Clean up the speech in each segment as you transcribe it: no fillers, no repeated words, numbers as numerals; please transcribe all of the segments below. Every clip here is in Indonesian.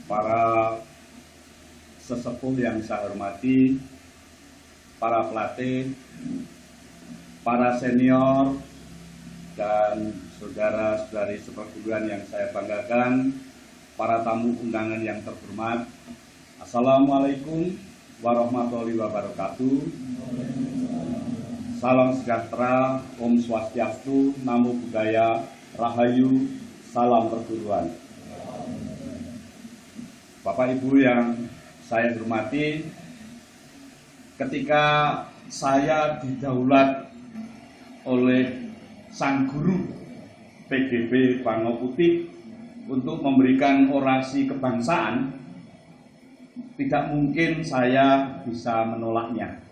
para sesepuh yang saya hormati, para pelatih, para senior, dan saudara-saudari seperguruan yang saya banggakan, para tamu undangan yang terhormat. Assalamualaikum warahmatullahi wabarakatuh. Salam sejahtera, Om Swastiastu, Namo Buddhaya, Rahayu, salam perguruan. Bapak Ibu yang saya hormati, ketika saya didaulat oleh sang guru PGB Bango Putih untuk memberikan orasi kebangsaan, tidak mungkin saya bisa menolaknya.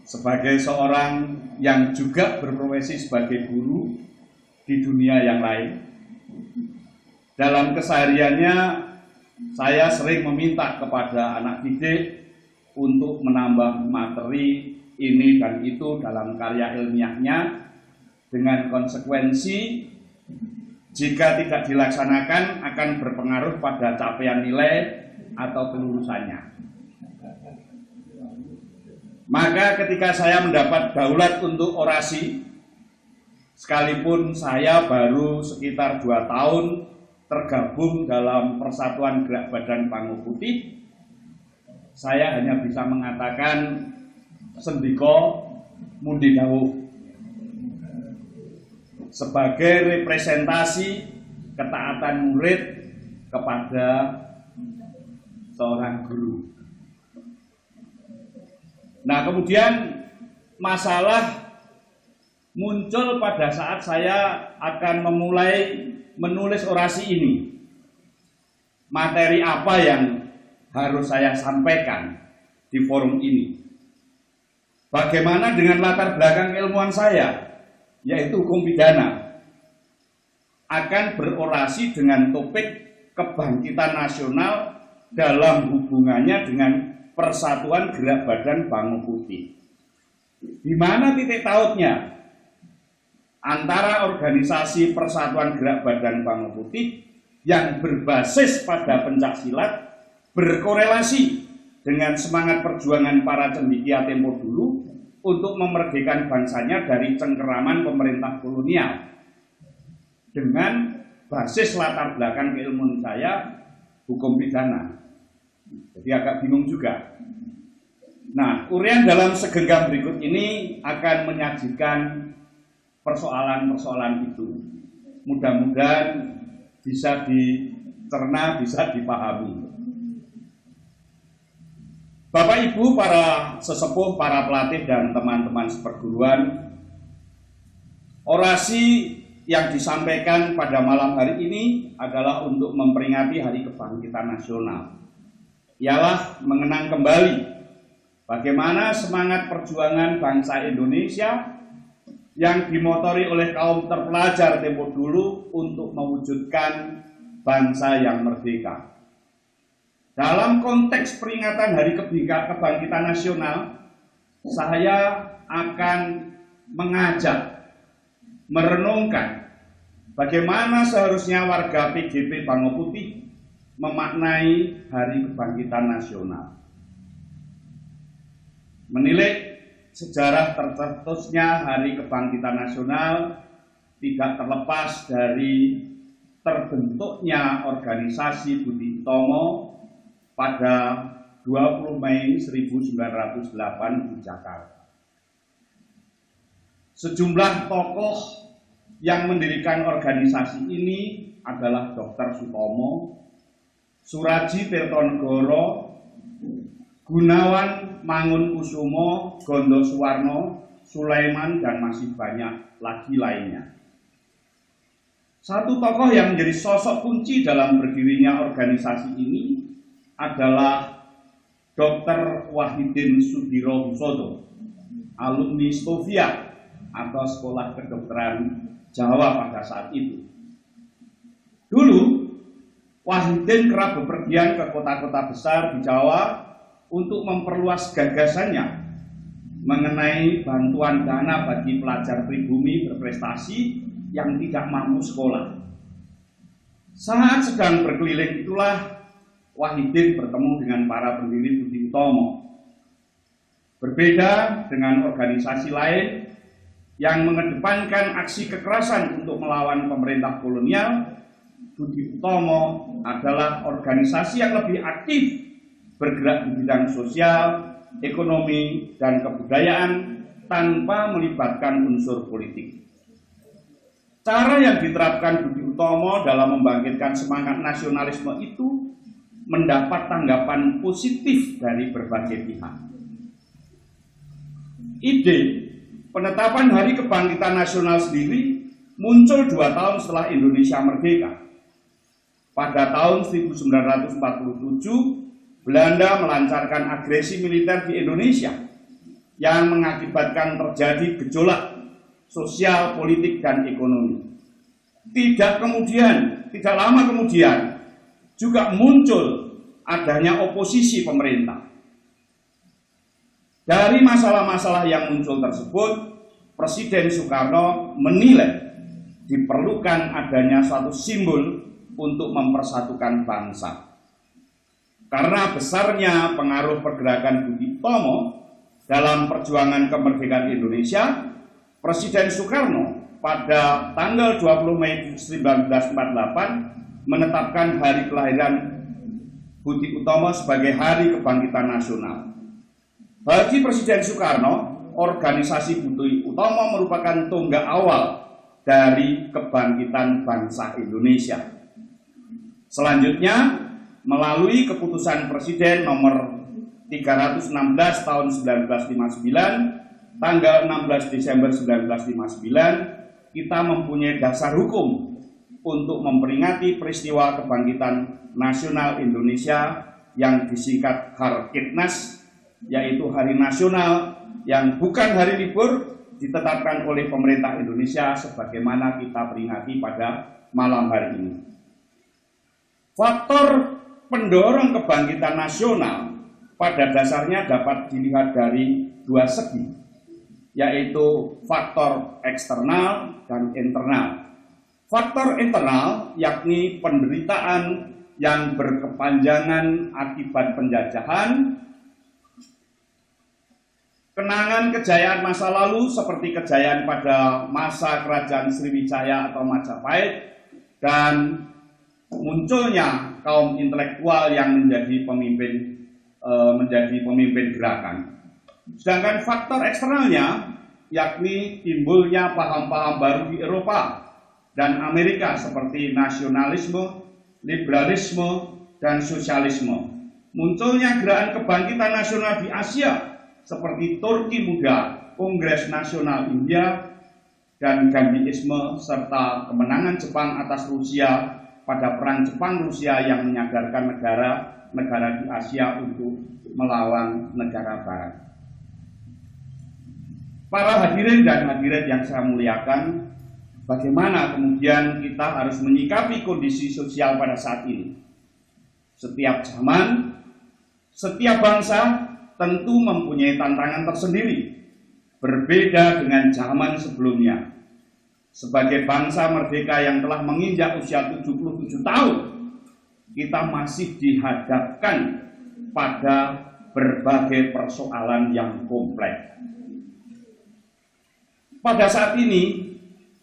Sebagai seorang yang juga berprofesi sebagai guru di dunia yang lain, dalam kesehariannya saya sering meminta kepada anak didik untuk menambah materi ini dan itu dalam karya ilmiahnya, dengan konsekuensi jika tidak dilaksanakan akan berpengaruh pada capaian nilai atau kelulusannya. Maka ketika saya mendapat daulat untuk orasi, sekalipun saya baru sekitar 2 tahun tergabung dalam Persatuan Gerak Badan Bango Putih, saya hanya bisa mengatakan sendika mundi dawuh sebagai representasi ketaatan murid kepada seorang guru. Nah, kemudian masalah muncul pada saat saya akan memulai menulis orasi ini. Materi apa yang harus saya sampaikan di forum ini? Bagaimana dengan latar belakang ilmuwan saya, yaitu hukum pidana? Akan berorasi dengan topik kebangkitan nasional dalam hubungannya dengan Persatuan Gerak Badan Bango Putih. Di mana titik tautnya antara organisasi Persatuan Gerak Badan Bango Putih yang berbasis pada pencaksilat berkorelasi dengan semangat perjuangan para cendekia tempo dulu untuk memerdekakan bangsanya dari cengkeraman pemerintah kolonial, dengan basis latar belakang keilmuan saya hukum pidana. Jadi agak bingung juga. Nah, uraian dalam segenggam berikut ini akan menyajikan persoalan-persoalan itu. Mudah-mudahan bisa dicerna, bisa dipahami. Bapak Ibu, para sesepuh, para pelatih dan teman-teman seperguruan, orasi yang disampaikan pada malam hari ini adalah untuk memperingati Hari Kebangkitan Nasional. Ialah mengenang kembali bagaimana semangat perjuangan bangsa Indonesia yang dimotori oleh kaum terpelajar tempo dulu untuk mewujudkan bangsa yang merdeka. Dalam konteks peringatan Hari Kebangkitan Nasional, saya akan mengajak merenungkan bagaimana seharusnya warga PGB Bango Putih memaknai Hari Kebangkitan Nasional. Menilik sejarah tercetusnya Hari Kebangkitan Nasional tidak terlepas dari terbentuknya organisasi Budi Utomo pada 20 Mei 1908 di Jakarta. Sejumlah tokoh yang mendirikan organisasi ini adalah Dr. Sutomo, Suraji Tirtonegoro, Gunawan Mangunkusumo, Gondo Suwarno, Sulaiman, dan masih banyak lagi lainnya. Satu tokoh yang menjadi sosok kunci dalam berdirinya organisasi ini adalah Dr. Wahidin Sudirohusodo, alumni Stovia atau Sekolah Kedokteran Jawa pada saat itu. Dulu, Wahidin kerap bepergian ke kota-kota besar di Jawa untuk memperluas gagasannya mengenai bantuan dana bagi pelajar pribumi berprestasi yang tidak mampu sekolah. Saat sedang berkeliling itulah Wahidin bertemu dengan para pendiri Budi Utomo. Berbeda dengan organisasi lain yang mengedepankan aksi kekerasan untuk melawan pemerintah kolonial, Budi Utomo adalah organisasi yang lebih aktif bergerak di bidang sosial, ekonomi, dan kebudayaan tanpa melibatkan unsur politik. Cara yang diterapkan Budi Utomo dalam membangkitkan semangat nasionalisme itu mendapat tanggapan positif dari berbagai pihak. Ide penetapan Hari Kebangkitan Nasional sendiri muncul 2 tahun setelah Indonesia merdeka. Pada tahun 1947, Belanda melancarkan agresi militer di Indonesia yang mengakibatkan terjadi gejolak sosial, politik, dan ekonomi. Tidak lama kemudian juga muncul adanya oposisi pemerintah. Dari masalah-masalah yang muncul tersebut, Presiden Soekarno menilai diperlukan adanya suatu simbol untuk mempersatukan bangsa. Karena besarnya pengaruh pergerakan Budi Utomo dalam perjuangan kemerdekaan Indonesia, Presiden Soekarno pada tanggal 20 Mei 1948 menetapkan hari kelahiran Budi Utomo sebagai Hari Kebangkitan Nasional. Bagi Presiden Soekarno, organisasi Budi Utomo merupakan tonggak awal dari kebangkitan bangsa Indonesia. Selanjutnya, melalui keputusan Presiden nomor 316 tahun 1959, tanggal 16 Desember 1959, kita mempunyai dasar hukum untuk memperingati peristiwa kebangkitan nasional Indonesia yang disingkat Harkitnas, yaitu hari nasional yang bukan hari libur ditetapkan oleh pemerintah Indonesia sebagaimana kita peringati pada malam hari ini. Faktor pendorong kebangkitan nasional pada dasarnya dapat dilihat dari 2 segi, yaitu faktor eksternal dan internal. Faktor internal yakni penderitaan yang berkepanjangan akibat penjajahan, kenangan kejayaan masa lalu seperti kejayaan pada masa kerajaan Sriwijaya atau Majapahit, dan munculnya kaum intelektual yang menjadi pemimpin gerakan. Sedangkan faktor eksternalnya yakni timbulnya paham-paham baru di Eropa dan Amerika seperti nasionalisme, liberalisme, dan sosialisme. Munculnya gerakan kebangkitan nasional di Asia seperti Turki Muda, Kongres Nasional India, dan Gandhiisme, serta kemenangan Jepang atas Rusia pada perang Jepang-Rusia yang menyadarkan negara di Asia untuk melawan negara Barat. Para hadirin dan hadirat yang saya muliakan, bagaimana kemudian kita harus menyikapi kondisi sosial pada saat ini? Setiap zaman, setiap bangsa tentu mempunyai tantangan tersendiri, berbeda dengan zaman sebelumnya. Sebagai bangsa merdeka yang telah menginjak usia 77 tahun, kita masih dihadapkan pada berbagai persoalan yang kompleks. Pada saat ini,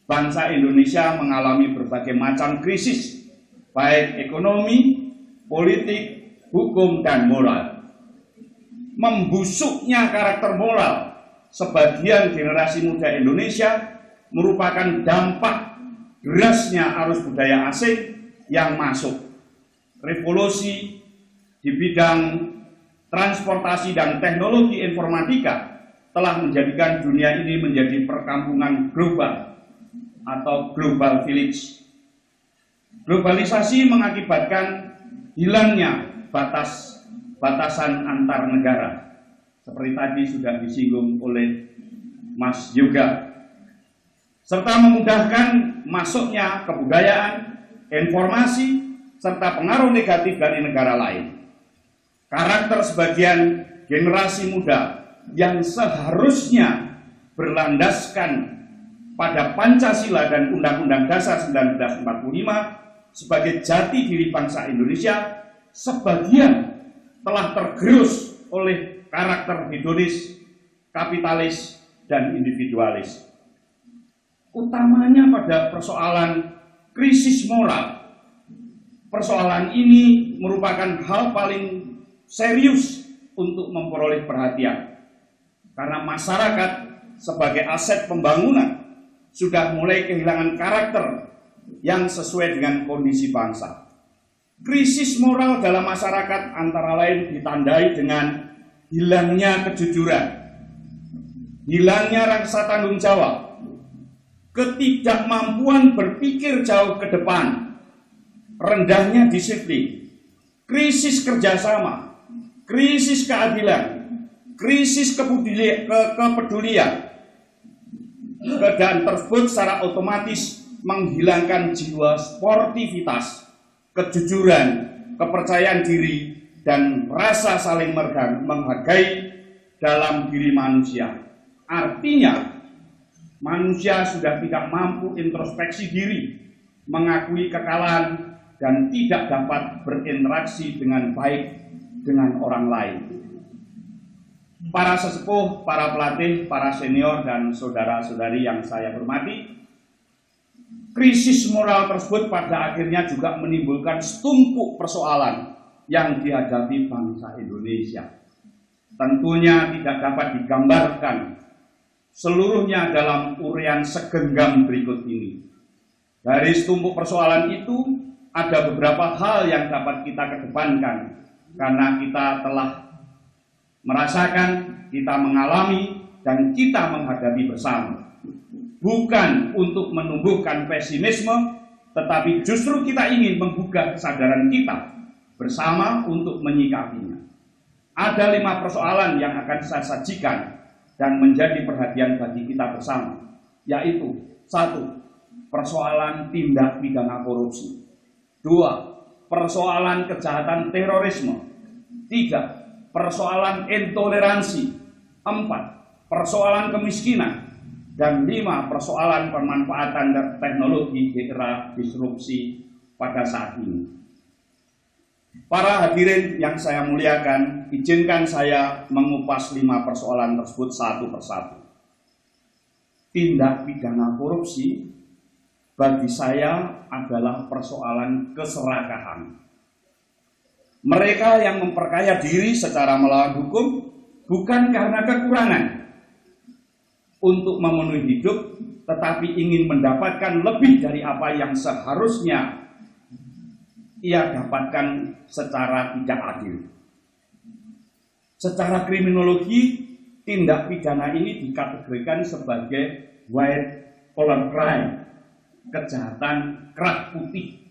bangsa Indonesia mengalami berbagai macam krisis, baik ekonomi, politik, hukum, dan moral. Membusuknya karakter moral sebagian generasi muda Indonesia merupakan dampak derasnya arus budaya asing yang masuk. Revolusi di bidang transportasi dan teknologi informatika telah menjadikan dunia ini menjadi perkampungan global atau global village. Globalisasi mengakibatkan hilangnya batasan antar negara, seperti tadi sudah disinggung oleh Mas Yoga, serta memudahkan masuknya kebudayaan, informasi, serta pengaruh negatif dari negara lain. Karakter sebagian generasi muda yang seharusnya berlandaskan pada Pancasila dan Undang-Undang Dasar 1945 sebagai jati diri bangsa Indonesia, sebagian telah tergerus oleh karakter hedonis, kapitalis, dan individualis. Utamanya pada persoalan krisis moral. Persoalan ini merupakan hal paling serius untuk memperoleh perhatian. Karena masyarakat sebagai aset pembangunan sudah mulai kehilangan karakter yang sesuai dengan kondisi bangsa. Krisis moral dalam masyarakat antara lain ditandai dengan hilangnya kejujuran, hilangnya rasa tanggung jawab, ketidakmampuan berpikir jauh ke depan, rendahnya disiplin, krisis kerjasama, krisis keadilan, krisis kepedulian. Keadaan tersebut secara otomatis menghilangkan jiwa sportivitas, kejujuran, kepercayaan diri, dan rasa saling menghargai dalam diri manusia. Artinya, manusia sudah tidak mampu introspeksi diri, mengakui kekalahan, dan tidak dapat berinteraksi dengan baik dengan orang lain. Para sesepuh, para pelatih, para senior, dan saudara-saudari yang saya hormati, krisis moral tersebut pada akhirnya juga menimbulkan setumpuk persoalan yang dihadapi bangsa Indonesia. Tentunya tidak dapat digambarkan seluruhnya dalam uraian segenggam berikut ini. Dari setumpuk persoalan itu, ada beberapa hal yang dapat kita kedepankan karena kita telah merasakan, kita mengalami, dan kita menghadapi bersama. Bukan untuk menumbuhkan pesimisme, tetapi justru kita ingin menggugah kesadaran kita bersama untuk menyikapinya. Ada 5 persoalan yang akan saya sajikan dan menjadi perhatian bagi kita bersama, yaitu 1. Persoalan tindak pidana korupsi. 2. Persoalan kejahatan terorisme. 3. Persoalan intoleransi. 4. Persoalan kemiskinan. Dan 5. Persoalan pemanfaatan teknologi di era disrupsi pada saat ini. Para hadirin yang saya muliakan, izinkan saya mengupas 5 persoalan tersebut satu persatu. Tindak pidana korupsi bagi saya adalah persoalan keserakahan. Mereka yang memperkaya diri secara melawan hukum bukan karena kekurangan untuk memenuhi hidup, tetapi ingin mendapatkan lebih dari apa yang seharusnya ia dapatkan secara tidak adil. Secara kriminologi, tindak pidana ini dikategorikan sebagai white collar crime, kejahatan kerak putih.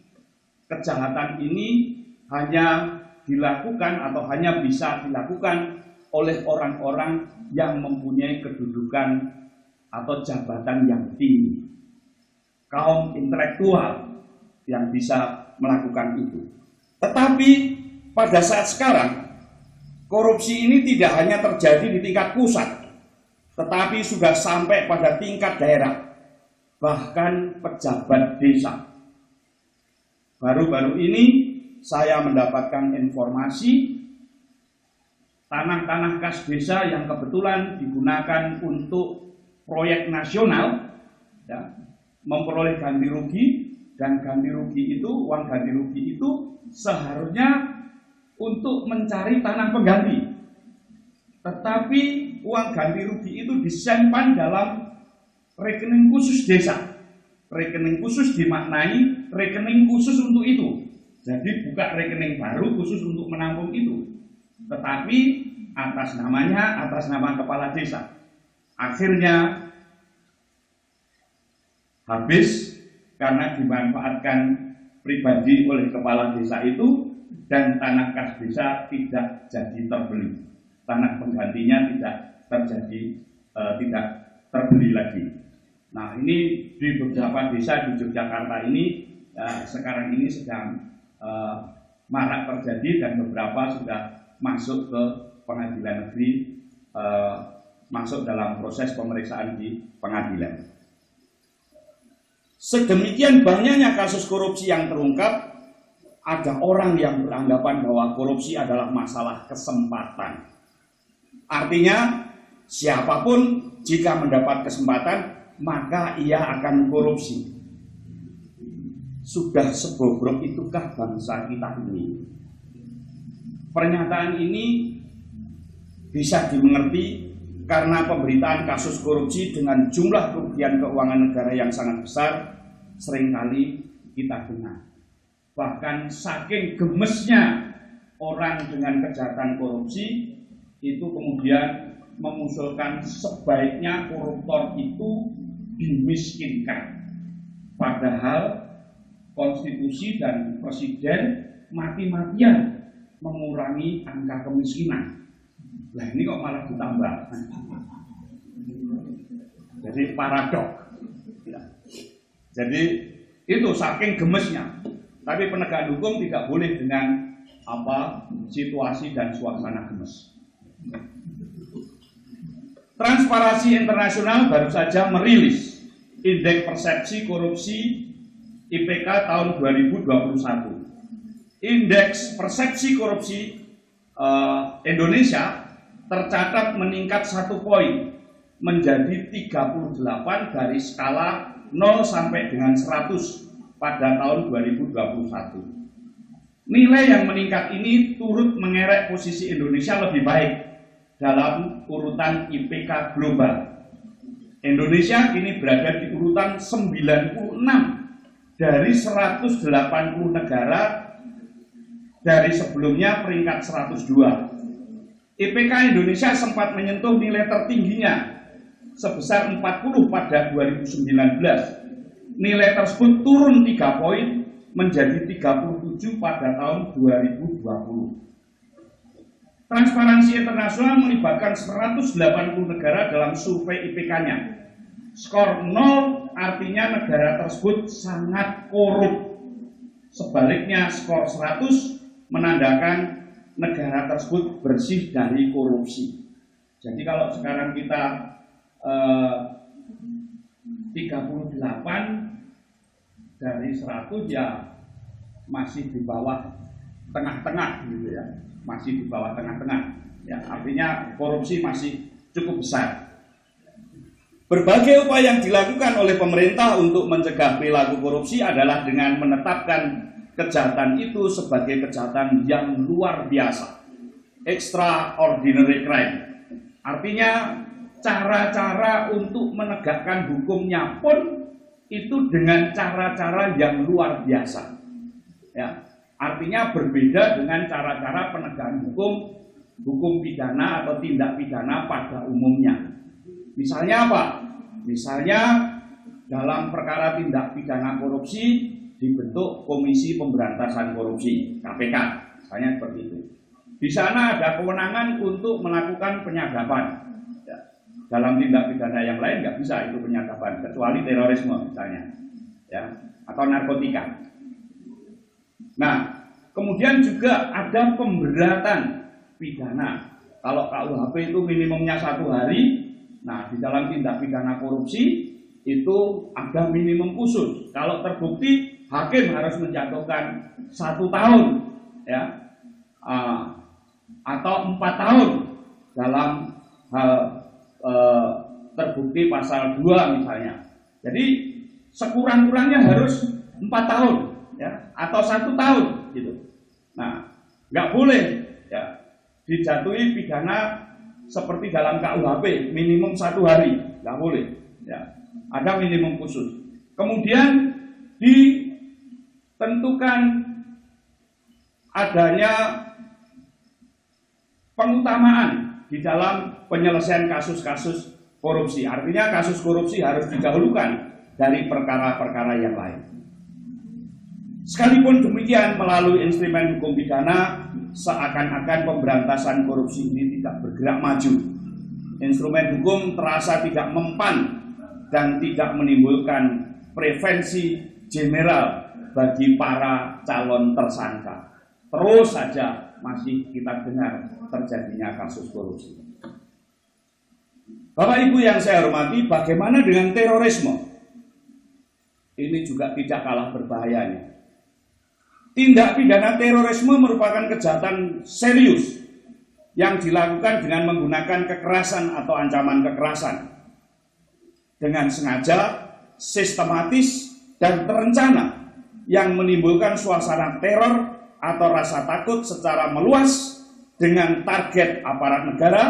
Kejahatan ini hanya dilakukan atau hanya bisa dilakukan oleh orang-orang yang mempunyai kedudukan atau jabatan yang tinggi, kaum intelektual yang bisa melakukan itu. Tetapi pada saat sekarang, korupsi ini tidak hanya terjadi di tingkat pusat, tetapi sudah sampai pada tingkat daerah, bahkan pejabat desa. Baru-baru ini saya mendapatkan informasi tanah-tanah kas desa yang kebetulan digunakan untuk proyek nasional, ya, memperoleh ganti rugi, dan ganti rugi itu, uang ganti rugi itu seharusnya untuk mencari tanah pengganti. Tetapi uang ganti rugi itu disimpan dalam rekening khusus desa. Rekening khusus dimaknai rekening khusus untuk itu. Jadi buka rekening baru khusus untuk menampung itu. Tetapi atas namanya, atas nama kepala desa. Akhirnya habis karena dimanfaatkan pribadi oleh kepala desa itu, dan tanah kas desa tidak jadi terbeli. Tanah penggantinya tidak tidak terbeli lagi. Nah, ini di beberapa desa di Yogyakarta ini sekarang ini sedang marak terjadi, dan beberapa sudah masuk ke pengadilan negeri, masuk dalam proses pemeriksaan di pengadilan. Sedemikian banyaknya kasus korupsi yang terungkap, ada orang yang beranggapan bahwa korupsi adalah masalah kesempatan. Artinya, siapapun jika mendapat kesempatan, maka ia akan korupsi. Sudah sebobrok itukah bangsa kita ini? Pernyataan ini bisa dimengerti karena pemberitaan kasus korupsi dengan jumlah kerugian keuangan negara yang sangat besar seringkali kita dengar. Bahkan saking gemesnya orang dengan kejahatan korupsi, itu kemudian mengusulkan sebaiknya koruptor itu dimiskinkan. Padahal konstitusi dan presiden mati-matian mengurangi angka kemiskinan. Nah ini kok malah ditambah. Jadi paradok. Jadi itu saking gemesnya. Tapi penegakan hukum tidak boleh dengan situasi dan suasana gemes. Transparansi Internasional baru saja merilis Indeks Persepsi Korupsi IPK tahun 2021. Indeks Persepsi Korupsi Indonesia tercatat meningkat 1 poin menjadi 38 dari skala 0 sampai dengan 100 pada tahun 2021. Nilai yang meningkat ini turut mengerek posisi Indonesia lebih baik dalam urutan IPK global. Indonesia kini berada di urutan 96 dari 180 negara dari sebelumnya peringkat 102. IPK Indonesia sempat menyentuh nilai tertingginya sebesar 40 pada 2019. Nilai tersebut turun 3 poin menjadi 37 pada tahun 2020. Transparansi Internasional melibatkan 180 negara dalam survei IPK-nya. Skor 0 artinya negara tersebut sangat korup. Sebaliknya skor 100 menandakan negara tersebut bersih dari korupsi. Jadi kalau sekarang kita 38 dari 100 ya masih di bawah tengah-tengah gitu ya. Masih di bawah tengah-tengah. Ya, artinya korupsi masih cukup besar. Berbagai upaya yang dilakukan oleh pemerintah untuk mencegah perilaku korupsi adalah dengan menetapkan kejahatan itu sebagai kejahatan yang luar biasa, extraordinary crime. Artinya cara-cara untuk menegakkan hukumnya pun itu dengan cara-cara yang luar biasa. Ya, artinya berbeda dengan cara-cara penegakan hukum pidana atau tindak pidana pada umumnya. Misalnya apa? Misalnya dalam perkara tindak pidana korupsi dibentuk Komisi Pemberantasan Korupsi (KPK), misalnya seperti itu. Di sana ada kewenangan untuk melakukan penyadapan. Ya, dalam tindak pidana yang lain nggak bisa itu penyadapan, kecuali terorisme misalnya, ya, atau narkotika. Nah, kemudian juga ada pemberatan pidana. Kalau KUHP itu minimumnya 1 hari, nah di dalam tindak pidana korupsi itu ada minimum khusus. Kalau terbukti, hakim harus menjatuhkan 1 tahun, ya, atau 4 tahun dalam hal terbukti pasal 2 misalnya. Jadi sekurang-kurangnya harus 4 tahun, ya, atau 1 tahun gitu. Nah, nggak boleh ya dijatuhi pidana seperti dalam KUHP minimum 1 hari, nggak boleh. Ya, ada minimum khusus. Kemudian ditentukan adanya pengutamaan di dalam penyelesaian kasus-kasus korupsi. Artinya kasus korupsi harus didahulukan dari perkara-perkara yang lain. Sekalipun demikian, melalui instrumen hukum pidana, seakan-akan pemberantasan korupsi ini tidak bergerak maju. Instrumen hukum terasa tidak mempan dan tidak menimbulkan prevensi general bagi para calon tersangka. Terus saja masih kita dengar terjadinya kasus korupsi. Bapak Ibu yang saya hormati, bagaimana dengan terorisme? ini juga tidak kalah berbahayanya. Tindak pidana terorisme merupakan kejahatan serius yang dilakukan dengan menggunakan kekerasan atau ancaman kekerasan dengan sengaja, sistematis, dan terencana yang menimbulkan suasana teror atau rasa takut secara meluas dengan target aparat negara,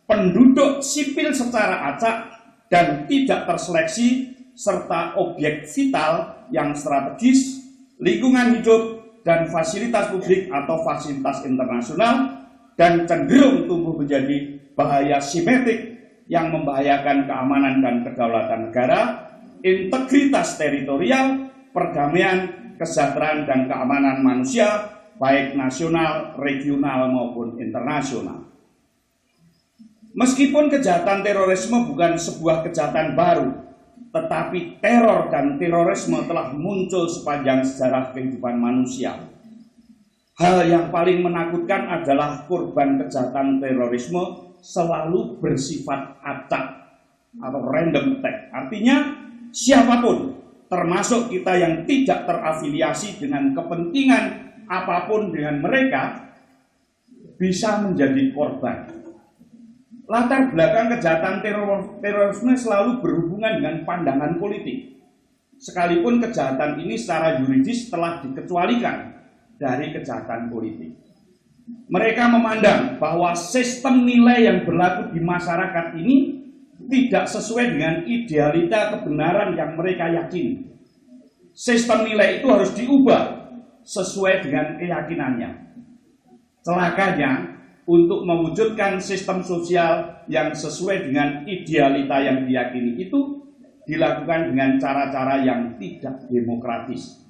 penduduk sipil secara acak dan tidak terseleksi, serta objek vital yang strategis, lingkungan hidup, dan fasilitas publik atau fasilitas internasional, dan cenderung tumbuh menjadi bahaya simetrik yang membahayakan keamanan dan kedaulatan negara, integritas teritorial, perdamaian, kesejahteraan, dan keamanan manusia, baik nasional, regional, maupun internasional. Meskipun kejahatan terorisme bukan sebuah kejahatan baru, tetapi teror dan terorisme telah muncul sepanjang sejarah kehidupan manusia. Hal yang paling menakutkan adalah korban kejahatan terorisme selalu bersifat acak atau random attack. Artinya siapapun, termasuk kita yang tidak terafiliasi dengan kepentingan apapun dengan mereka, bisa menjadi korban. Latar belakang kejahatan terorisme selalu berhubungan dengan pandangan politik. Sekalipun kejahatan ini secara yuridis telah dikecualikan dari kejahatan politik. Mereka memandang bahwa sistem nilai yang berlaku di masyarakat ini tidak sesuai dengan idealita kebenaran yang mereka yakini. Sistem nilai itu harus diubah sesuai dengan keyakinannya. Celakanya, untuk mewujudkan sistem sosial yang sesuai dengan idealita yang diyakini itu dilakukan dengan cara-cara yang tidak demokratis,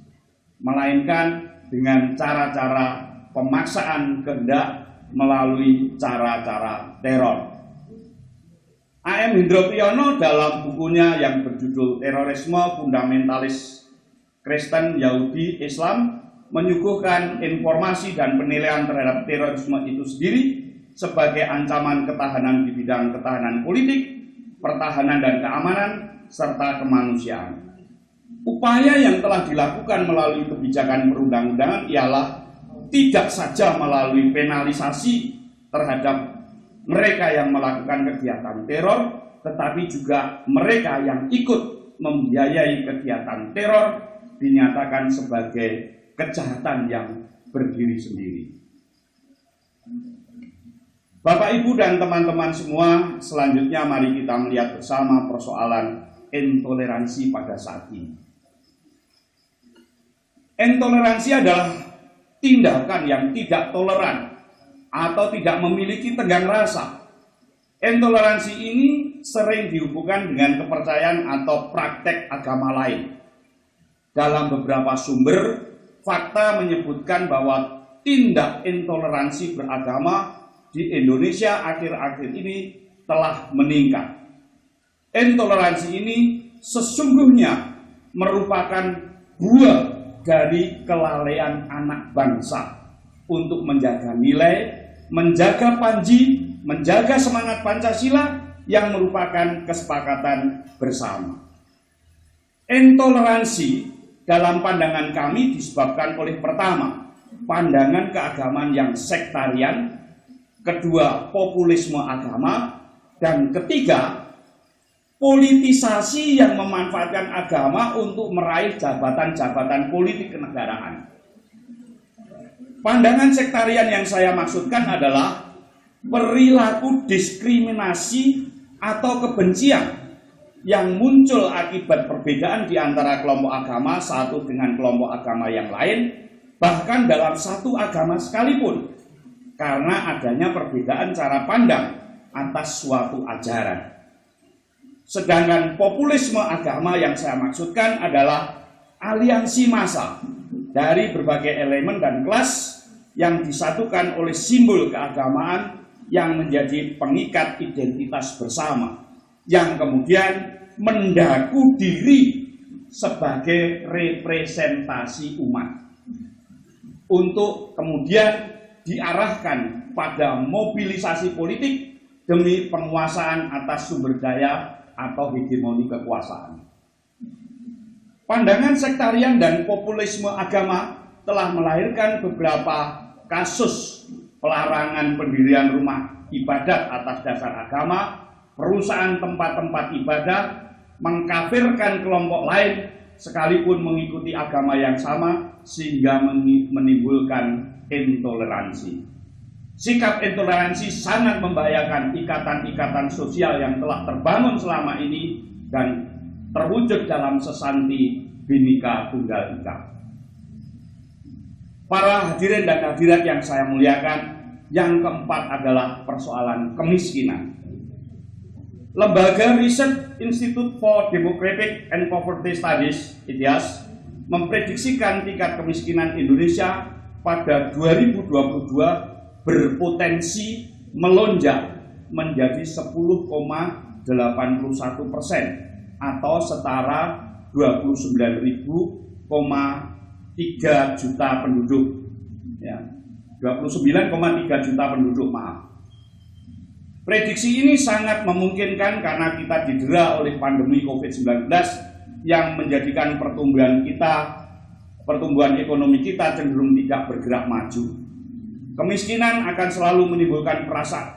melainkan dengan cara-cara pemaksaan kehendak melalui cara-cara teror. A.M. Hendro Priyono dalam bukunya yang berjudul Terorisme Fundamentalis Kristen, Yahudi, Islam menyuguhkan informasi dan penilaian terhadap terorisme itu sendiri sebagai ancaman ketahanan di bidang ketahanan politik, pertahanan dan keamanan, serta kemanusiaan. Upaya yang telah dilakukan melalui kebijakan perundang-undangan ialah tidak saja melalui penalisasi terhadap mereka yang melakukan kegiatan teror, tetapi juga mereka yang ikut membiayai kegiatan teror dinyatakan sebagai kejahatan yang berdiri sendiri. Bapak, Ibu, dan teman-teman semua, selanjutnya mari kita melihat bersama persoalan intoleransi pada saat ini. Intoleransi adalah tindakan yang tidak toleran atau tidak memiliki tenggang rasa. Intoleransi ini sering dihubungkan dengan kepercayaan atau praktek agama lain. Dalam beberapa sumber, fakta menyebutkan bahwa tindak intoleransi beragama di Indonesia akhir-akhir ini telah meningkat. Intoleransi ini sesungguhnya merupakan buah dari kelalaian anak bangsa untuk menjaga nilai, menjaga panji, menjaga semangat Pancasila yang merupakan kesepakatan bersama. Intoleransi dalam pandangan kami disebabkan oleh pertama, pandangan keagamaan yang sektarian, kedua, populisme agama, dan ketiga, politisasi yang memanfaatkan agama untuk meraih jabatan-jabatan politik kenegaraan. Pandangan sektarian yang saya maksudkan adalah perilaku diskriminasi atau kebencian yang muncul akibat perbedaan di antara kelompok agama satu dengan kelompok agama yang lain, bahkan dalam satu agama sekalipun, karena adanya perbedaan cara pandang atas suatu ajaran. Sedangkan populisme agama yang saya maksudkan adalah aliansi massa dari berbagai elemen dan kelas yang disatukan oleh simbol keagamaan yang menjadi pengikat identitas bersama, yang kemudian mendaku diri sebagai representasi umat untuk kemudian diarahkan pada mobilisasi politik demi penguasaan atas sumber daya atau hegemoni kekuasaan. Pandangan sektarian dan populisme agama telah melahirkan beberapa kasus pelarangan pendirian rumah ibadat atas dasar agama, perusahaan tempat-tempat ibadah, mengkafirkan kelompok lain sekalipun mengikuti agama yang sama sehingga menimbulkan intoleransi. Sikap intoleransi sangat membahayakan ikatan-ikatan sosial yang telah terbangun selama ini dan terwujud dalam sesanti Bhinneka Tunggal Ika. Para hadirin dan hadirat yang saya muliakan, yang keempat adalah persoalan kemiskinan. Lembaga Research Institute for Democratic and Poverty Studies (IDIAS) memprediksikan tingkat kemiskinan Indonesia pada 2022 berpotensi melonjak menjadi 10,81% atau setara 29,3 juta penduduk. Ya, 29,3 juta penduduk, maaf. Prediksi ini sangat memungkinkan karena kita didera oleh pandemi COVID-19 yang menjadikan pertumbuhan ekonomi kita cenderung tidak bergerak maju. Kemiskinan akan selalu menimbulkan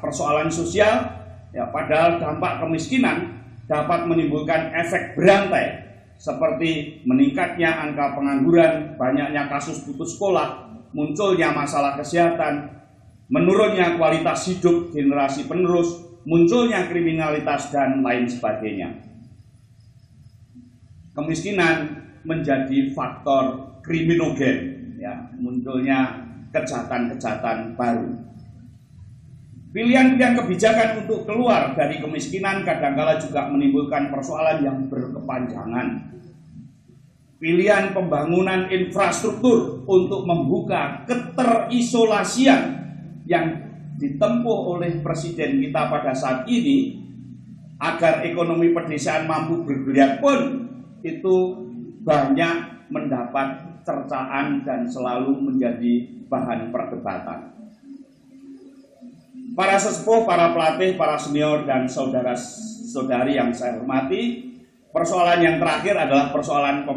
persoalan sosial, ya, padahal dampak kemiskinan dapat menimbulkan efek berantai seperti meningkatnya angka pengangguran, banyaknya kasus putus sekolah, munculnya masalah kesehatan, menurunnya kualitas hidup generasi penerus, munculnya kriminalitas dan lain sebagainya. Kemiskinan menjadi faktor kriminogen, ya, munculnya kejahatan-kejahatan baru. Pilihan-pilihan kebijakan untuk keluar dari kemiskinan kadangkala juga menimbulkan persoalan yang berkepanjangan. Pilihan pembangunan infrastruktur untuk membuka keterisolasian yang ditempuh oleh presiden kita pada saat ini agar ekonomi pedesaan mampu bergeliat pun itu banyak mendapat cercaan dan selalu menjadi bahan perdebatan. Para sesepuh, para pelatih, para senior, dan saudara-saudari yang saya hormati, persoalan yang terakhir adalah persoalan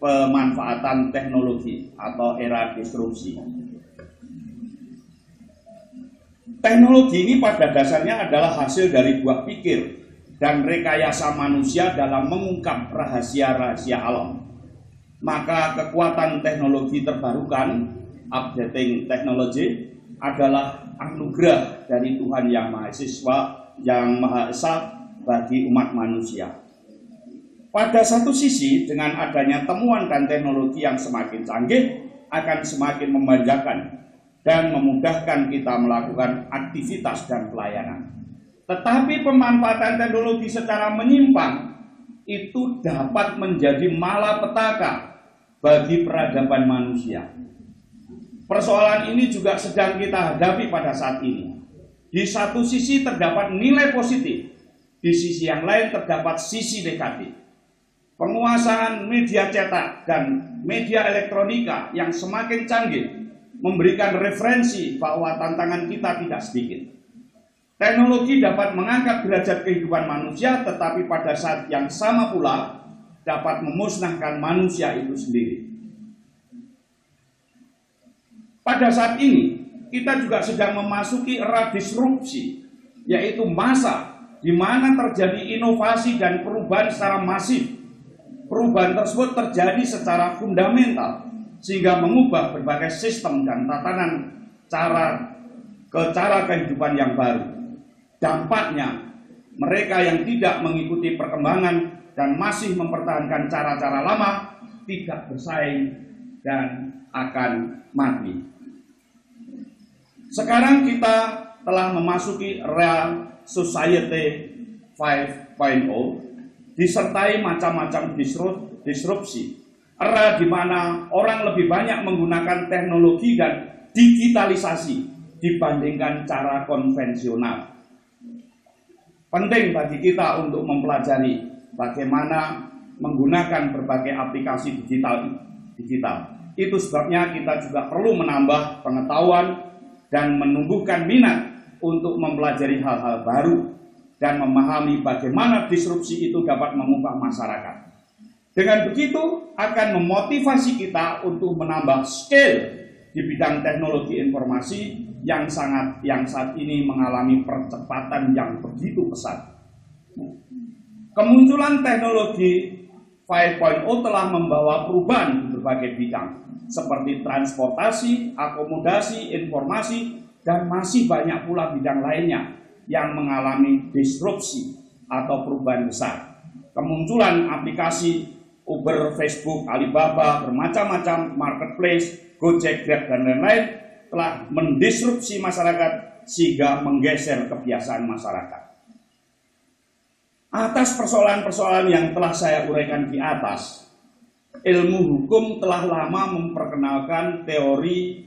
pemanfaatan teknologi atau era disrupsi. Teknologi ini pada dasarnya adalah hasil dari buah pikir dan rekayasa manusia dalam mengungkap rahasia-rahasia alam. Maka kekuatan teknologi terbarukan, updating technology, adalah anugerah dari Tuhan yang Maha Esa bagi umat manusia. Pada satu sisi, dengan adanya temuan dan teknologi yang semakin canggih akan semakin memanjakan dan memudahkan kita melakukan aktivitas dan pelayanan. Tetapi pemanfaatan teknologi secara menyimpang itu dapat menjadi malapetaka bagi peradaban manusia. Persoalan ini juga sedang kita hadapi pada saat ini. Di satu sisi terdapat nilai positif, di sisi yang lain terdapat sisi negatif. Penguasaan media cetak dan media elektronika yang semakin canggih memberikan referensi bahwa tantangan kita tidak sedikit. Teknologi dapat mengangkat derajat kehidupan manusia, tetapi pada saat yang sama pula dapat memusnahkan manusia itu sendiri. Pada saat ini, kita juga sedang memasuki era disrupsi, yaitu masa di mana terjadi inovasi dan perubahan secara masif. Perubahan tersebut terjadi secara fundamental, sehingga mengubah berbagai sistem dan tatanan cara kehidupan yang baru. Dampaknya, mereka yang tidak mengikuti perkembangan dan masih mempertahankan cara-cara lama tidak bersaing dan akan mati. Sekarang kita telah memasuki era Society 5.0 disertai macam-macam disrupsi. Era di mana orang lebih banyak menggunakan teknologi dan digitalisasi dibandingkan cara konvensional. Penting bagi kita untuk mempelajari bagaimana menggunakan berbagai aplikasi digital. Itu sebabnya kita juga perlu menambah pengetahuan dan menumbuhkan minat untuk mempelajari hal-hal baru dan memahami bagaimana disrupsi itu dapat mengubah masyarakat. Dengan begitu akan memotivasi kita untuk menambah skill di bidang teknologi informasi yang saat ini mengalami percepatan yang begitu pesat. Kemunculan teknologi 5.0 telah membawa perubahan di berbagai bidang seperti transportasi, akomodasi, informasi, dan masih banyak pula bidang lainnya yang mengalami disrupsi atau perubahan besar. Kemunculan aplikasi Uber, Facebook, Alibaba, bermacam-macam marketplace, Gojek, Grab, dan lain-lain telah mendisrupsi masyarakat sehingga menggeser kebiasaan masyarakat. Atas persoalan-persoalan yang telah saya uraikan di atas, ilmu hukum telah lama memperkenalkan teori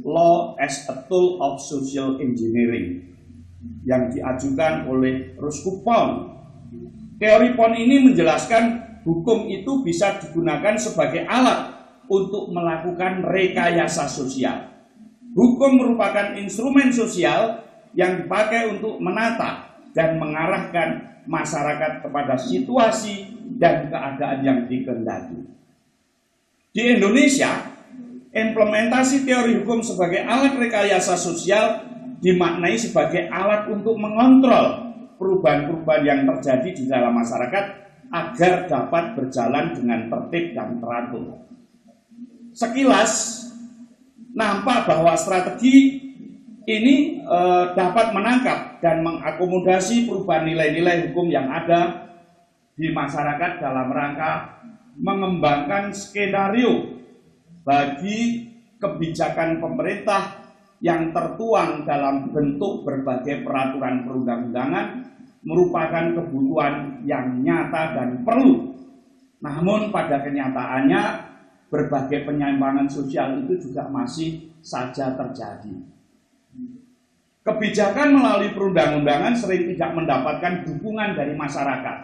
law as a tool of social engineering yang diajukan oleh Ruskin Pound. Teori Pound ini menjelaskan hukum itu bisa digunakan sebagai alat untuk melakukan rekayasa sosial. Hukum merupakan instrumen sosial yang dipakai untuk menata dan mengarahkan masyarakat kepada situasi dan keadaan yang dikehendaki. Di Indonesia, implementasi teori hukum sebagai alat rekayasa sosial dimaknai sebagai alat untuk mengontrol perubahan-perubahan yang terjadi di dalam masyarakat agar dapat berjalan dengan tertib dan teratur. Sekilas nampak bahwa strategi ini dapat menangkap dan mengakomodasi perubahan nilai-nilai hukum yang ada di masyarakat dalam rangka mengembangkan skenario bagi kebijakan pemerintah yang tertuang dalam bentuk berbagai peraturan perundang-undangan merupakan kebutuhan yang nyata dan perlu. Namun pada kenyataannya berbagai penyimpangan sosial itu juga masih saja terjadi. Kebijakan melalui perundang-undangan sering tidak mendapatkan dukungan dari masyarakat.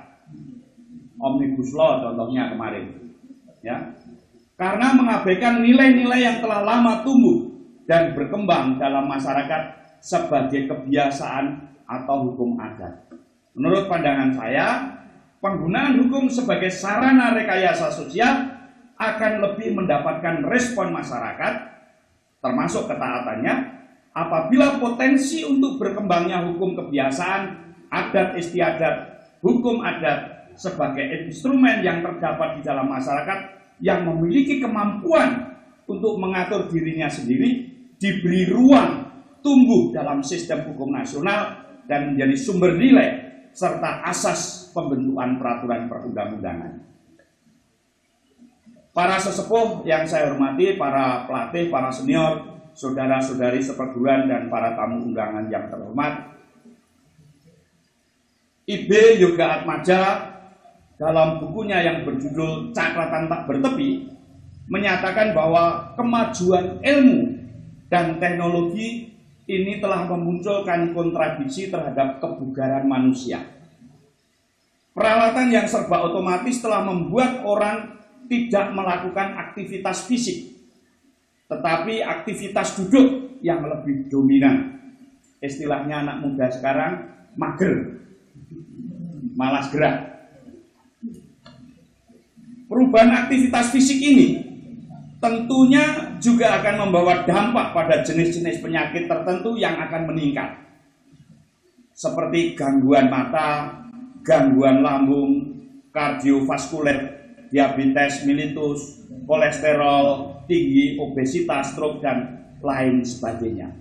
Omnibus Law contohnya kemarin, ya, karena mengabaikan nilai-nilai yang telah lama tumbuh dan berkembang dalam masyarakat sebagai kebiasaan atau hukum adat. Menurut pandangan saya, penggunaan hukum sebagai sarana rekayasa sosial akan lebih mendapatkan respon masyarakat, termasuk ketaatannya, apabila potensi untuk berkembangnya hukum kebiasaan, adat istiadat, hukum adat sebagai instrumen yang terdapat di dalam masyarakat yang memiliki kemampuan untuk mengatur dirinya sendiri, diberi ruang tumbuh dalam sistem hukum nasional dan menjadi sumber nilai serta asas pembentukan peraturan perundang-undangan. Para sesepuh yang saya hormati, para pelatih, para senior, saudara-saudari seperguruan, dan para tamu undangan yang terhormat, IB Yoga Atmaja dalam bukunya yang berjudul Cakratan Tak Bertepi menyatakan bahwa kemajuan ilmu dan teknologi ini telah memunculkan kontradiksi terhadap kebugaran manusia. Peralatan yang serba otomatis telah membuat orang tidak melakukan aktivitas fisik, tetapi aktivitas duduk yang lebih dominan. Istilahnya anak muda sekarang mager, malas gerak. Perubahan aktivitas fisik ini tentunya juga akan membawa dampak pada jenis-jenis penyakit tertentu yang akan meningkat, seperti gangguan mata, gangguan lambung, kardiovaskuler, diabetes mellitus, kolesterol tinggi, obesitas, stroke, dan lain sebagainya.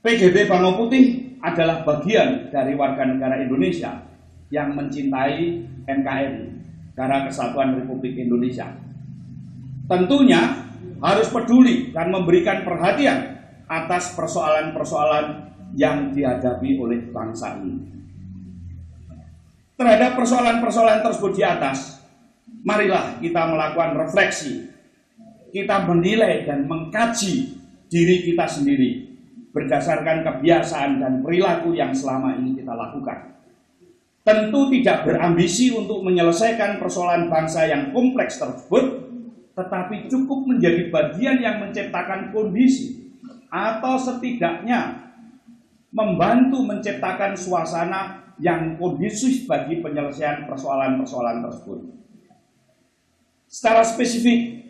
PGB Bangau Putih adalah bagian dari warga negara Indonesia yang mencintai NKRI, Negara Kesatuan Republik Indonesia. Tentunya harus peduli dan memberikan perhatian atas persoalan-persoalan yang dihadapi oleh bangsa ini. Terhadap persoalan-persoalan tersebut di atas, marilah kita melakukan refleksi. Kita menilai dan mengkaji diri kita sendiri berdasarkan kebiasaan dan perilaku yang selama ini kita lakukan. Tentu tidak berambisi untuk menyelesaikan persoalan bangsa yang kompleks tersebut, tetapi cukup menjadi bagian yang menciptakan kondisi atau setidaknya membantu menciptakan suasana yang kondusif bagi penyelesaian persoalan-persoalan tersebut. Secara spesifik,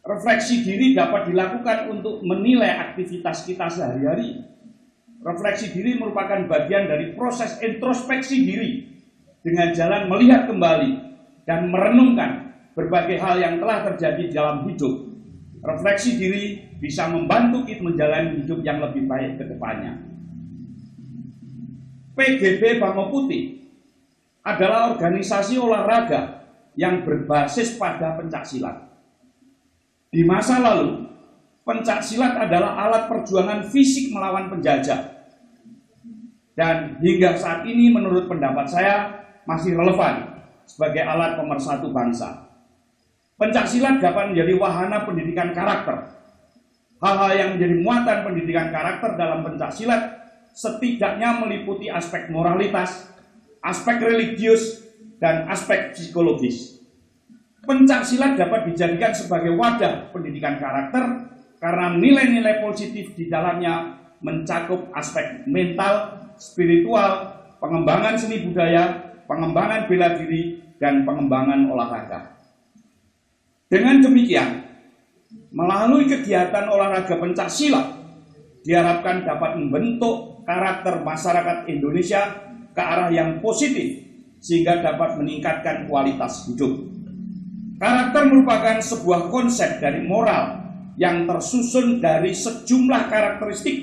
refleksi diri dapat dilakukan untuk menilai aktivitas kita sehari-hari. Refleksi diri merupakan bagian dari proses introspeksi diri dengan jalan melihat kembali dan merenungkan berbagai hal yang telah terjadi dalam hidup. Refleksi diri bisa membantu kita menjalani hidup yang lebih baik ke depannya. PGB Bangau Putih adalah organisasi olahraga yang berbasis pada pencaksilat. Di masa lalu, pencaksilat adalah alat perjuangan fisik melawan penjajah. Dan hingga saat ini menurut pendapat saya masih relevan sebagai alat pemersatu bangsa. Pencaksilat dapat menjadi wahana pendidikan karakter. Hal-hal yang menjadi muatan pendidikan karakter dalam pencaksilat setidaknya meliputi aspek moralitas, aspek religius, dan aspek psikologis. Pencaksilat dapat dijadikan sebagai wadah pendidikan karakter karena nilai-nilai positif di dalamnya mencakup aspek mental, spiritual, pengembangan seni budaya, pengembangan bela diri, dan pengembangan olahraga. Dengan demikian, melalui kegiatan olahraga pencaksilat diharapkan dapat membentuk karakter masyarakat Indonesia ke arah yang positif sehingga dapat meningkatkan kualitas hidup. Karakter merupakan sebuah konsep dari moral yang tersusun dari sejumlah karakteristik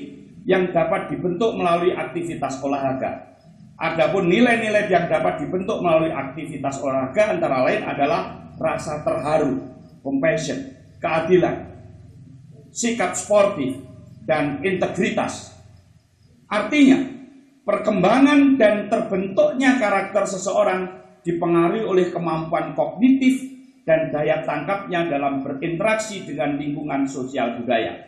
yang dapat dibentuk melalui aktivitas olahraga. Adapun nilai-nilai yang dapat dibentuk melalui aktivitas olahraga antara lain adalah rasa terharu, compassion, keadilan, sikap sportif, dan integritas. Artinya, perkembangan dan terbentuknya karakter seseorang dipengaruhi oleh kemampuan kognitif dan daya tangkapnya dalam berinteraksi dengan lingkungan sosial budaya.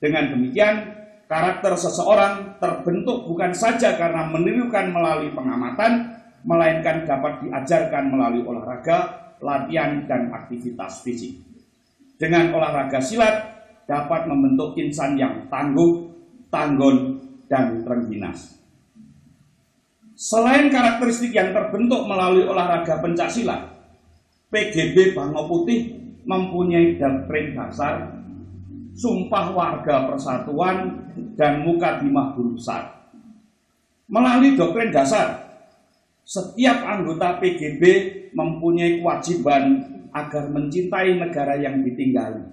Dengan demikian, karakter seseorang terbentuk bukan saja karena menirukan melalui pengamatan, melainkan dapat diajarkan melalui olahraga, latihan, dan aktivitas fisik. Dengan olahraga silat dapat membentuk insan yang tangguh, tanggon, dan terengginas. Selain karakteristik yang terbentuk melalui olahraga pencaksilat, PGB Bangau Putih mempunyai doktrin dasar, sumpah warga persatuan, dan mukadimah guru besar. Melalui doktrin dasar, setiap anggota PGB mempunyai kewajiban agar mencintai negara yang ditinggali,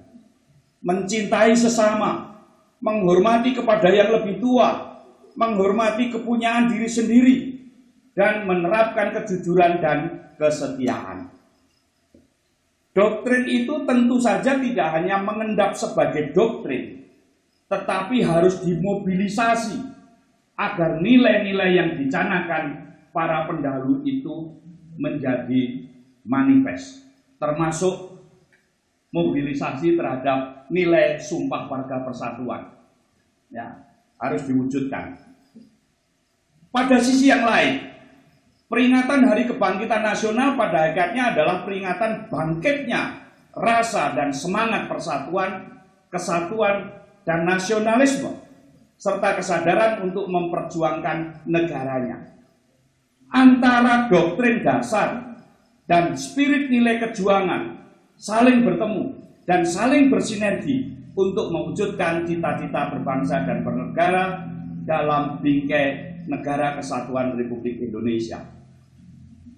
mencintai sesama, menghormati kepada yang lebih tua, menghormati kepunyaan diri sendiri, dan menerapkan kejujuran dan kesetiaan. Doktrin itu tentu saja tidak hanya mengendap sebagai doktrin, tetapi harus dimobilisasi agar nilai-nilai yang dicanangkan para pendahulu itu menjadi manifest, termasuk mobilisasi terhadap nilai sumpah warga persatuan. Ya, harus diwujudkan. Pada sisi yang lain, peringatan Hari Kebangkitan Nasional pada hakikatnya adalah peringatan bangkitnya rasa dan semangat persatuan, kesatuan, dan nasionalisme, serta kesadaran untuk memperjuangkan negaranya. Antara doktrin dasar dan spirit nilai kejuangan saling bertemu dan saling bersinergi untuk mewujudkan cita-cita berbangsa dan bernegara dalam bingkai Negara Kesatuan Republik Indonesia.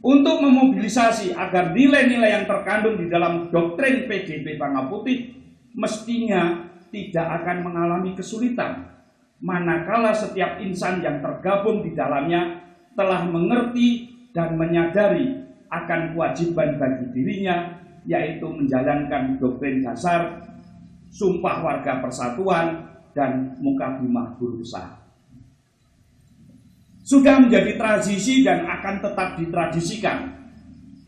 Untuk memobilisasi agar nilai-nilai yang terkandung di dalam doktrin PGB Bangau Putih mestinya tidak akan mengalami kesulitan manakala setiap insan yang tergabung di dalamnya telah mengerti dan menyadari akan kewajiban bagi dirinya, yaitu menjalankan doktrin dasar, sumpah warga persatuan, dan mukadimah guru besar. Sudah menjadi tradisi dan akan tetap ditradisikan.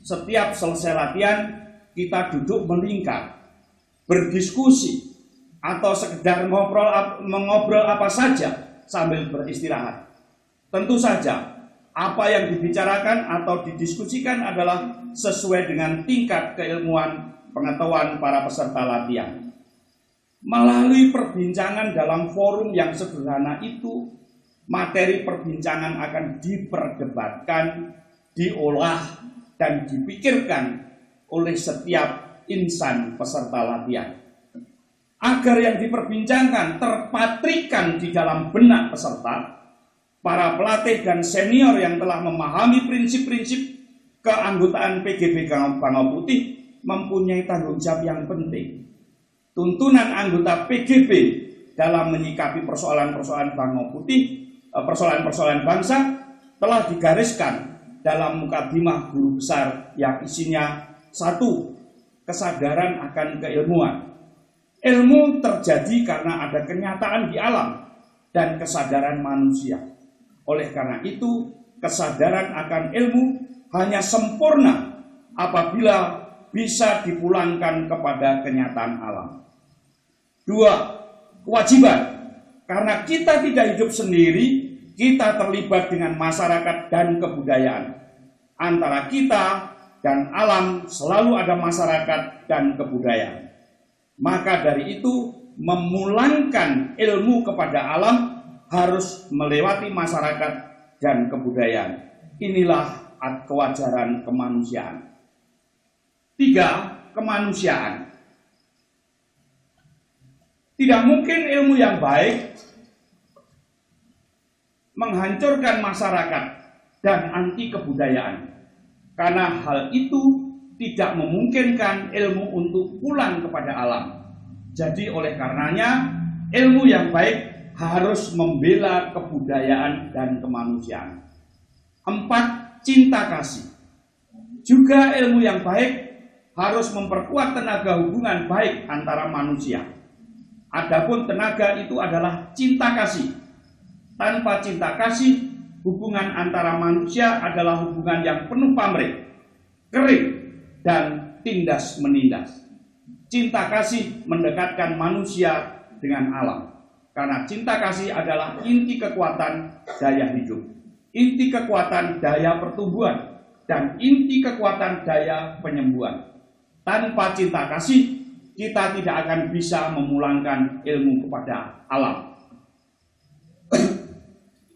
Setiap selesai latihan, kita duduk melingkar, berdiskusi, atau sekedar mengobrol apa saja sambil beristirahat. Tentu saja, apa yang dibicarakan atau didiskusikan adalah sesuai dengan tingkat keilmuan pengetahuan para peserta latihan. Melalui perbincangan dalam forum yang sederhana itu, materi perbincangan akan diperdebatkan, diolah, dan dipikirkan oleh setiap insan peserta latihan. Agar yang diperbincangkan terpatrikan di dalam benak peserta, para pelatih dan senior yang telah memahami prinsip-prinsip keanggotaan PGB Bangau Putih mempunyai tanggung jawab yang penting. Tuntunan anggota PGB dalam menyikapi persoalan-persoalan Bangau Putih, persoalan-persoalan bangsa telah digariskan dalam mukadimah guru besar yang isinya 1. Kesadaran akan keilmuan. Ilmu terjadi karena ada kenyataan di alam dan kesadaran manusia. Oleh karena itu, kesadaran akan ilmu hanya sempurna apabila bisa dipulangkan kepada kenyataan alam. 2. Kewajiban. Karena kita tidak hidup sendiri, kita terlibat dengan masyarakat dan kebudayaan. Antara kita dan alam selalu ada masyarakat dan kebudayaan. Maka dari itu, memulangkan ilmu kepada alam harus melewati masyarakat dan kebudayaan. Inilah kewajaran kemanusiaan. 3. Kemanusiaan. Tidak mungkin ilmu yang baik menghancurkan masyarakat dan anti kebudayaan. Karena hal itu tidak memungkinkan ilmu untuk pulang kepada alam. Jadi oleh karenanya ilmu yang baik harus membela kebudayaan dan kemanusiaan. 4. Cinta kasih. Juga ilmu yang baik harus memperkuat tenaga hubungan baik antara manusia. Adapun tenaga itu adalah cinta kasih. Tanpa cinta kasih, hubungan antara manusia adalah hubungan yang penuh pamrih, kering, dan tindas menindas. Cinta kasih mendekatkan manusia dengan alam. Karena cinta kasih adalah inti kekuatan daya hidup, inti kekuatan daya pertumbuhan, dan inti kekuatan daya penyembuhan. Tanpa cinta kasih, kita tidak akan bisa memulangkan ilmu kepada alam.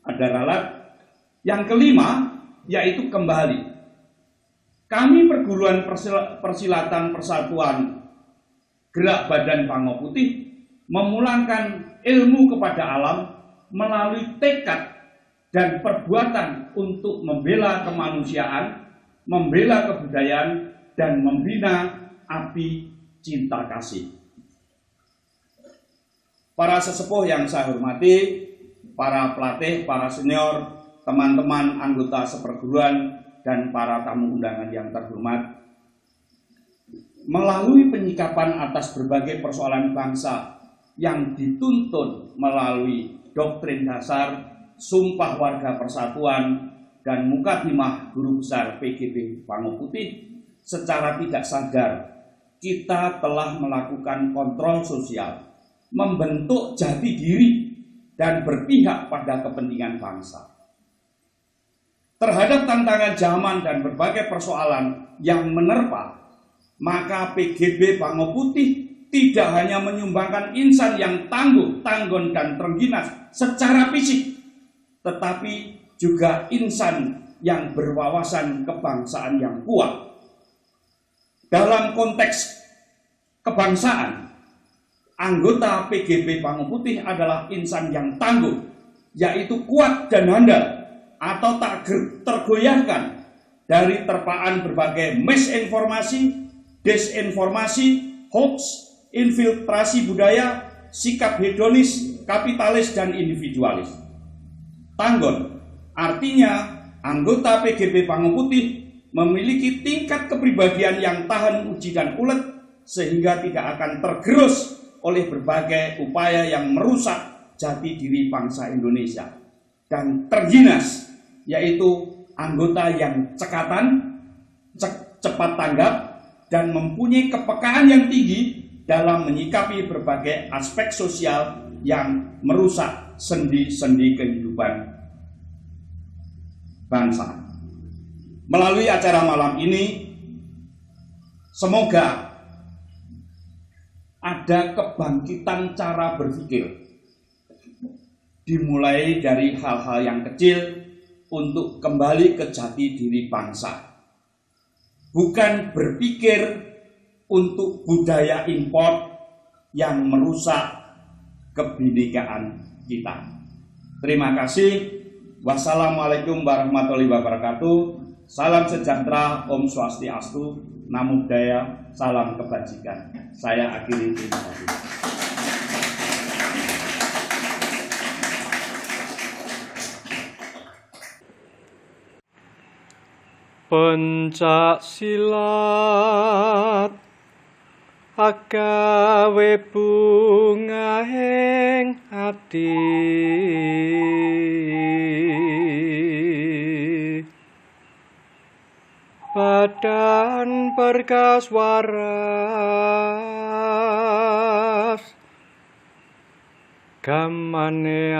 Ada ralat. Yang kelima, yaitu kembali. Kami perguruan persilatan persatuan Gerak Badan Bangau Putih memulangkan ilmu kepada alam melalui tekad dan perbuatan untuk membela kemanusiaan, membela kebudayaan, dan membina api cinta kasih. Para sesepuh yang saya hormati, para pelatih, para senior, teman-teman anggota seperguruan, dan para tamu undangan yang terhormat, melalui penyikapan atas berbagai persoalan bangsa yang dituntun melalui doktrin dasar, Sumpah Warga Persatuan, dan mukadimah guru besar PGB Bangau Putih, secara tidak sadar kita telah melakukan kontrol sosial, membentuk jati diri, dan berpihak pada kepentingan bangsa. Terhadap tantangan zaman dan berbagai persoalan yang menerpa, maka PGB Bangau Putih tidak hanya menyumbangkan insan yang tangguh, tanggon, dan terengginas secara fisik, tetapi juga insan yang berwawasan kebangsaan yang kuat. Dalam konteks kebangsaan, anggota PGB Bangau Putih adalah insan yang tangguh, yaitu kuat dan handal, atau tak tergoyahkan dari terpaan berbagai misinformasi, desinformasi, hoax, infiltrasi budaya, sikap hedonis, kapitalis, dan individualis. Tanggon artinya anggota PGB Bangau Putih memiliki tingkat kepribadian yang tahan uji dan ulet, sehingga tidak akan tergerus oleh berbagai upaya yang merusak jati diri bangsa Indonesia. Dan terginas, yaitu anggota yang cekatan, cepat tanggap, dan mempunyai kepekaan yang tinggi dalam menyikapi berbagai aspek sosial yang merusak sendi-sendi kehidupan bangsa. Melalui acara malam ini, semoga ada kebangkitan cara berpikir, dimulai dari hal-hal yang kecil untuk kembali ke jati diri bangsa. bukan berpikir untuk budaya impor yang merusak kebinekaan kita. Terima kasih. Wassalamualaikum warahmatullahi wabarakatuh. Salam sejahtera, Om Swastiastu, Namo Buddhaya, salam kebajikan. Saya akhiri, terima kasih. Pencak silat agawe bungahing ati, badan berkas waras, gamane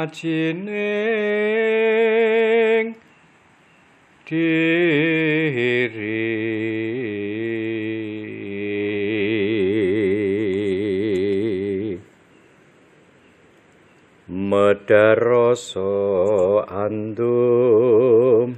ajining diri. Medar rasa andum